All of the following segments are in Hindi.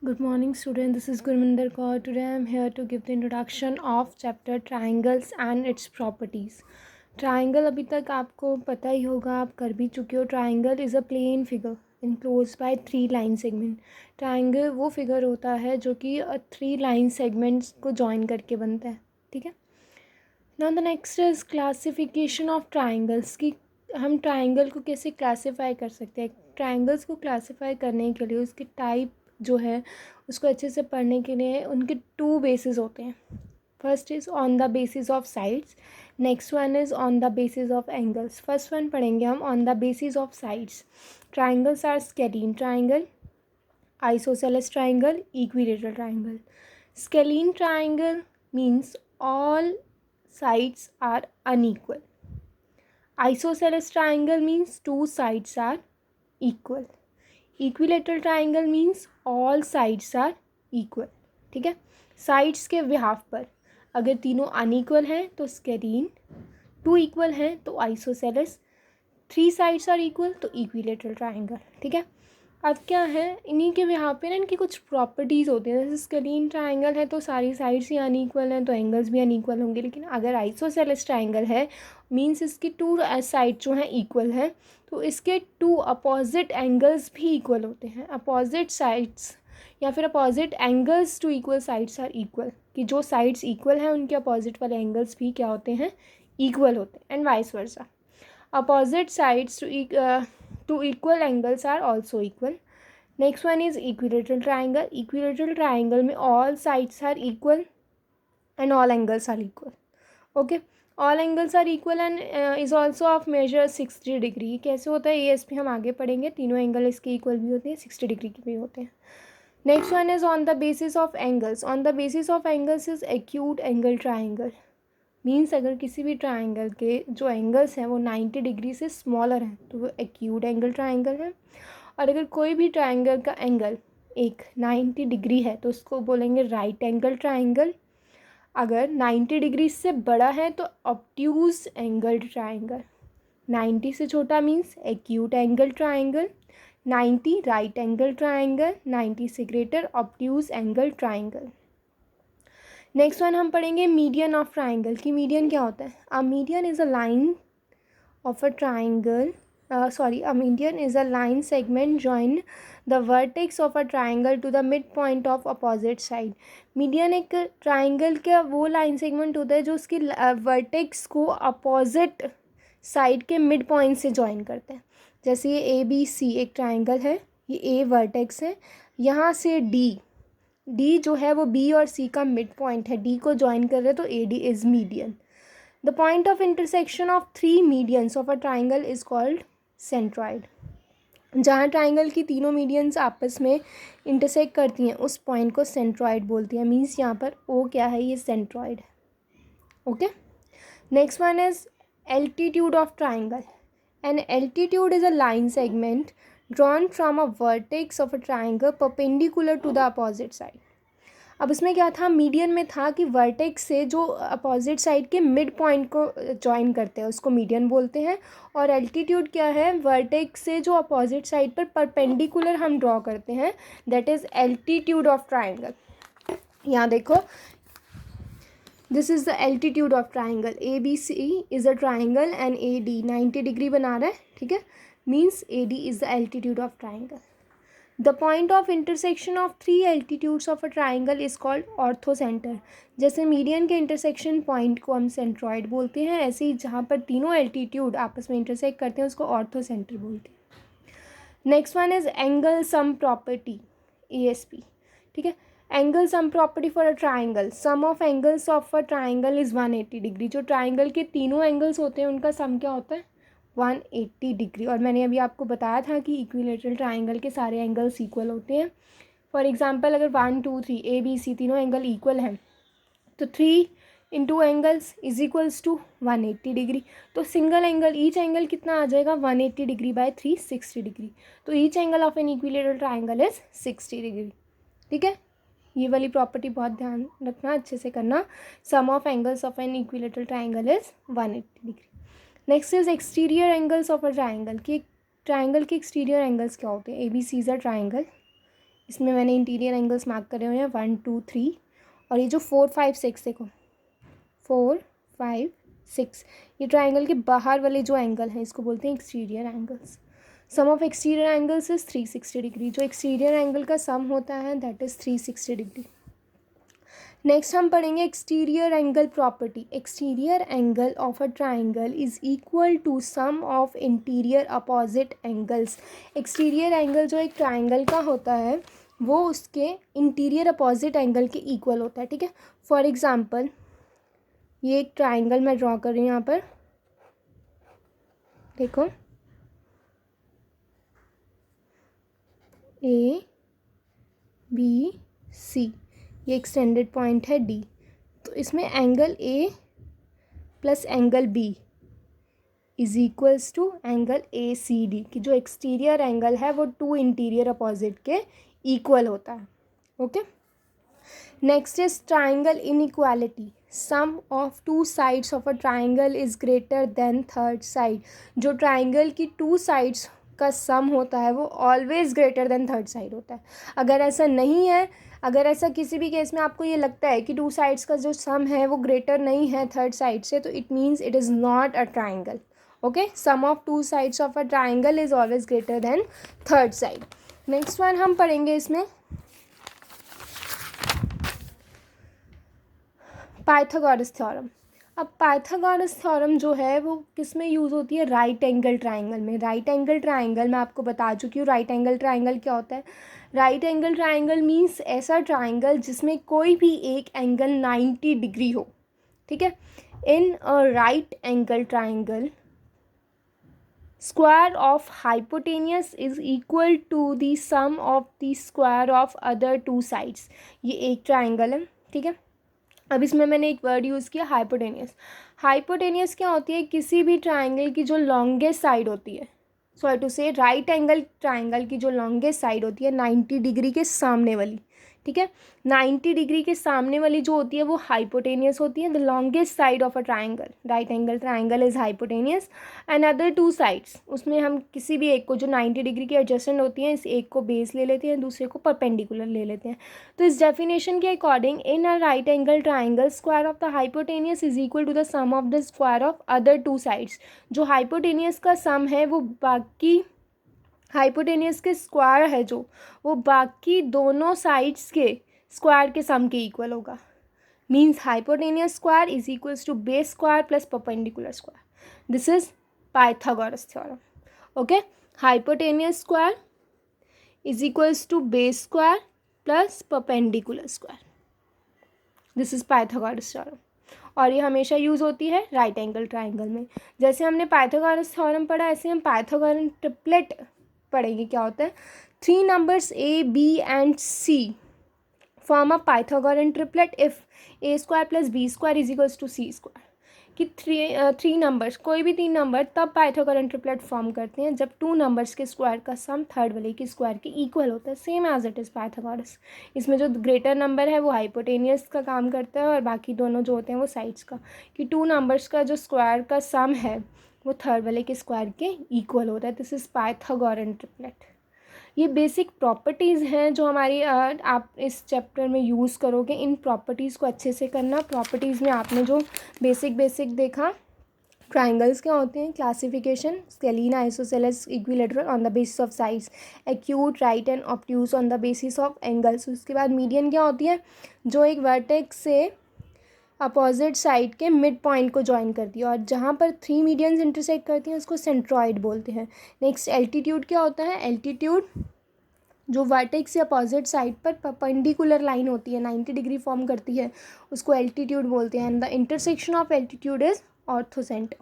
Good morning student, this is Gurminder Kaur. Today I am here to give the introduction of chapter triangles and its properties. Triangle अभी तक आपको पता ही होगा, आप कर भी चुके हो. Triangle is a plane figure enclosed by 3 line segment. Triangle वो फिगर होता है जो कि 3 line segments को join करके बनता है. ठीक है. Now the next is classification of triangles कि हम triangle को कैसे classify कर सकते हैं. Triangles को classify करने के लिए उसके type जो है उसको अच्छे से पढ़ने के लिए उनके 2 बेसिस होते हैं. First is on the basis of sides, next one is on the basis of angles. First one पढ़ेंगे हम on the basis of sides. Triangles are scalene triangle, isosceles triangle, equilateral triangle. Scalene triangle means all sides are unequal. Isosceles triangle means 2 sides are equal. Equilateral triangle means all sides are equal. ठीक है. साइड्स के बिहाफ पर अगर तीनों अनइक्वल हैं तो स्केलीन, 2 इक्वल हैं तो आइसोसेलेस, 3 साइड्स आर इक्वल तो इक्विलेटरल ट्राइंगल. ठीक है. अब क्या है, इन्हीं के बिहाफ पे ना इनकी कुछ प्रॉपर्टीज़ होती हैं. जैसे स्केलीन ट्राइंगल है तो सारी साइड्स ही अनइक्वल हैं तो एंगल्स भी अनइक्वल होंगे. लेकिन अगर आइसोसेलेस ट्राइंगल है मींस इसकी 2 साइड जो हैं इक्वल हैं तो इसके 2 अपोजिट एंगल्स भी इक्वल होते हैं. अपोजिट साइड्स या फिर opposite angles to equal sides are equal, कि जो साइड्स इक्वल हैं उनके अपोजिट वाले एंगल्स भी क्या होते हैं, इक्वल होते हैं. And vice versa, opposite sides to equal angles are also equal. Next one is equilateral triangle. Equilateral triangle में all sides are equal and all angles are equal. Okay, all angles are equal and is also of measure 60 degree. कैसे होता है ये हम आगे पढ़ेंगे. तीनों एंगल इसके इक्वल भी होते हैं, 60 डिग्री के भी होते हैं. Next one is on the basis of angles. On the basis of angles is acute angle triangle. Means अगर किसी भी ट्राइंगल के जो एंगल्स हैं वो 90 डिग्री से स्मॉलर हैं तो वो एक्यूट एंगल ट्राइंगल है. और अगर कोई भी ट्राइंगल का एंगल एक 90 डिग्री है तो उसको बोलेंगे राइट एंगल ट्राइंगल. अगर 90 डिग्री से बड़ा है तो ऑब्ट्यूज एंगल ट्राइंगल. 90 से छोटा means acute angle triangle, 90 right angle triangle, 90 से greater obtuse angle triangle. Next one हम पढ़ेंगे मीडियन ऑफ ट्राइंगल. की मीडियन क्या होता है. A median is a line of a triangle, a median is a line segment join the vertex of a triangle to the midpoint of opposite side. Median एक ट्राइंगल का वो लाइन सेगमेंट होता है जो उसकी वर्टेक्स को अपोजिट साइड के मिड पॉइंट से ज्वाइन करते हैं. जैसे ये ए बी सी एक ट्राइंगल है, ये ए वर्टेक्स है, यहाँ से डी जो है वो बी और सी का मिड पॉइंट है, डी को ज्वाइन कर रहे हैं तो A D is median. The point of intersection of 3 medians of a triangle is called centroid. जहाँ ट्राइंगल की तीनों मीडियंस आपस में इंटरसेक्ट करती हैं उस पॉइंट को सेंट्रॉइड बोलती हैं. मीन्स यहाँ पर ओ क्या है, ये सेंट्रॉइड है. Okay. Next one is altitude of triangle. An altitude is a line segment drawn from a vertex of a triangle perpendicular to the opposite side. अब इसमें क्या था, मीडियन में था कि वर्टेक्स से जो अपोजिट साइड के मिड पॉइंट को ज्वाइन करते हैं उसको मीडियन बोलते हैं. और एल्टीट्यूड क्या है, वर्टेक्स से जो अपोजिट साइड पर परपेंडिकुलर हम ड्रॉ करते हैं, that is altitude of triangle. यहाँ देखो, this is the altitude of triangle. A B C is a triangle and A D 90 degree बना रहा है. ठीक है. means AD is the altitude of triangle. The point of intersection of 3 altitudes of a triangle is called orthocenter. जैसे मीडियन के इंटरसेक्शन पॉइंट को हम सेंट्रॉइड बोलते हैं, ऐसे ही जहाँ पर तीनों एल्टीट्यूड आपस में इंटरसेक्ट करते हैं उसको ऑर्थोसेंटर बोलते हैं. Next one is angle sum property, ASP. ठीक है. Angle sum property for a triangle. Sum of angles of a triangle is 180 degree. जो ट्राइंगल के तीनों एंगल्स होते हैं उनका सम क्या होता है, 180 डिग्री. और मैंने अभी आपको बताया था कि इक्विलेटरल ट्राइंगल के सारे एंगल्स इक्वल होते हैं. फॉर एग्जांपल अगर 1 2 3 ए बी सी तीनों एंगल इक्वल हैं तो 3 into angles is equals to 180 degree. तो सिंगल एंगल, ईच एंगल कितना आ जाएगा, 180 डिग्री बाय 3 60 डिग्री. तो each angle of an equilateral triangle is 60 degree. ठीक है. ये वाली प्रॉपर्टी बहुत ध्यान रखना, अच्छे से करना. Sum of angles of an equilateral triangle is 180 degree. Next is exterior angles of a triangle. कि ट्राइंगल के एक्सटीरियर एंगल्स क्या होते हैं. A B C is a triangle, इसमें मैंने इंटीरियर एंगल्स मार्क करे हुए हैं 1 2 3, और ये जो 4 5 6 देखो 4 5 6, ये ट्राइंगल के बाहर वाले जो एंगल हैं इसको बोलते हैं exterior angles. Sum of exterior angles is 360 degree. जो एक्सटीरियर एंगल का सम होता है दैट इज़ 360 डिग्री। नेक्स्ट हम पढ़ेंगे exterior angle property. Exterior angle of a triangle is equal to sum of interior opposite angles. Exterior angle जो एक ट्राइंगल का होता है वो उसके इंटीरियर अपोजिट एंगल के इक्वल होता है, ठीक है। फॉर एग्जांपल ये एक ट्राइंगल मैं ड्रॉ कर रही हूँ यहाँ पर, देखो ए बी सी, ये एक्सटेंडेड पॉइंट है डी। तो इसमें angle A plus angle B is equals to angle A C D, कि जो एक्सटीरियर एंगल है वो टू इंटीरियर अपोजिट के इक्वल होता है। Okay, next is triangle inequality. Sum of two sides of a triangle is greater than third side. जो ट्राइंगल की टू साइड्स का सम होता है वो always greater than third side होता है। अगर ऐसा नहीं है, अगर ऐसा किसी भी केस में आपको ये लगता है कि टू साइड्स का जो सम है वो ग्रेटर नहीं है थर्ड साइड से, तो it means it is not a triangle. Okay, sum of two sides of a triangle is always greater than third side. Next one हम पढ़ेंगे इसमें पाइथागोरस थ्योरम। अब पाइथागोरस थ्योरम जो है वो किस में यूज़ होती है? राइट एंगल ट्राइंगल में। राइट एंगल ट्राइंगल मैं आपको बता चुकी हूँ राइट एंगल ट्राइंगल क्या होता है। राइट एंगल ट्राइंगल मीन्स ऐसा ट्राइंगल जिसमें कोई भी एक एंगल 90 डिग्री हो, ठीक है। In a right angle triangle square of hypotenuse is equal to the sum of the square of other two sides. ये एक ट्राइंगल है, ठीक है। अब इसमें मैंने एक वर्ड यूज़ किया हाइपोटेनियस। हाइपोटेनियस क्या होती है? किसी भी ट्राइंगल की जो लॉन्गेस्ट साइड होती है, सॉरी टू से राइट एंगल ट्राइंगल की जो लॉन्गेस्ट साइड होती है 90 डिग्री के सामने वाली, ठीक है। 90 डिग्री के सामने वाली जो होती है वो हाइपोटेनियस होती है। The longest side of a triangle, right angle triangle is hypotenuse. And other two sides, उसमें हम किसी भी एक को जो 90 डिग्री की एडजस्टेंट होती है, इस एक को बेस ले लेते हैं, दूसरे को परपेंडिकुलर ले लेते हैं। तो इस डेफिनेशन के according in a right angle triangle square of the hypotenuse is equal to the sum of the square of other two sides. जो हाइपोटेनियस का सम है वो बाकी हाइपोटेनियस के स्क्वायर है जो, वो बाकी दोनों साइड्स के स्क्वायर के सम के इक्वल होगा। Means hypotenuse square is equals to base square plus perpendicular square. This is Pythagoras theorem. Okay, hypotenuse square is equals to base square plus perpendicular square. This is Pythagoras theorem, और ये हमेशा यूज़ होती है राइट एंगल ट्राइंगल में। जैसे हमने पाइथागोरस थ्योरम पढ़ा, ऐसे हम पाइथागोरस ट्रिपलेट पढ़ेंगे। क्या होता है? 3 numbers A B and C form a Pythagorean triplet if A square plus B square is equals to C square. कि थ्री नंबर्स, कोई भी 3 नंबर तब पाइथागोरन ट्रिपलेट फॉर्म करते हैं जब 2 नंबर्स के स्क्वायर का सम थर्ड वाले के स्क्वायर के इक्वल होता है, same as it is Pythagoras. इसमें जो ग्रेटर नंबर है वो हाइपोटेनियस का काम करता है और बाकी दोनों जो होते हैं वो साइड्स का। कि 2 नंबर्स का जो स्क्वायर का सम है वो थर्ड वाले के स्क्वायर के इक्वल होता है। This is Pythagorean triplet. ये बेसिक प्रॉपर्टीज़ हैं जो हमारी आप इस चैप्टर में यूज़ करोगे। इन प्रॉपर्टीज़ को अच्छे से करना। प्रॉपर्टीज़ में आपने जो बेसिक देखा, ट्राइंगल्स क्या होते हैं, classification, scalene, isosceles, equilateral on the basis of sides, acute, right and obtuse on the basis of angles. उसके बाद मीडियन क्या होती है? जो एक वर्टेक्स से अपोजिट साइड के मिड पॉइंट को ज्वाइन करती है, और जहाँ पर 3 मीडियंस इंटरसेक्ट करती हैं उसको सेंट्रॉइड बोलते हैं। नेक्स्ट एल्टीट्यूड क्या होता है? एल्टीट्यूड जो वर्टेक्स या अपोजिट साइड पर परपेंडिकुलर लाइन होती है, 90 डिग्री फॉर्म करती है, उसको एल्टीट्यूड बोलते हैं। And the intersection of altitude is orthocentre.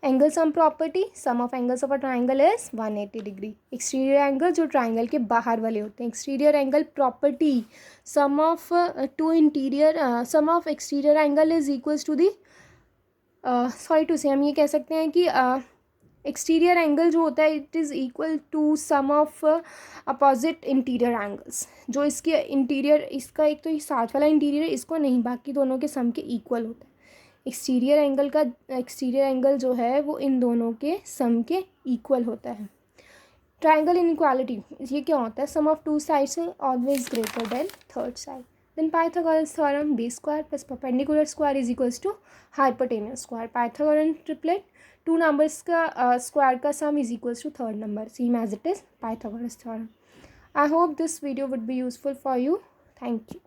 Angle sum property, sum of angles of a triangle is 180 degree. Exterior angle जो ट्राइंगल के बाहर वाले होते हैं। Exterior angle property, sum of sum of exterior angle is equals to the, sorry to से हम ये कह सकते हैं कि एक्सटीरियर एंगल जो होता है it is equal to sum of opposite interior angles. जो इसके इंटीरियर, इसका एक तो ये साथ वाला इंटीरियर है, इसको नहीं, बाकी दोनों के सम के इक्वल होता है। एक्सटीरियर एंगल जो है वो इन दोनों के सम के इक्वल होता है। ट्राइंगल इनइक्वालिटी, ये क्या होता है, सम ऑफ टू साइड्स है always greater than third side. Then Pythagoras theorem, B square plus perpendicular square is equals to hypotenuse square. Pythagorean triplet, two numbers का स्क्वायर का sum is equals to third number, same as it is Pythagoras theorem. I hope this video would be useful for you. Thank you.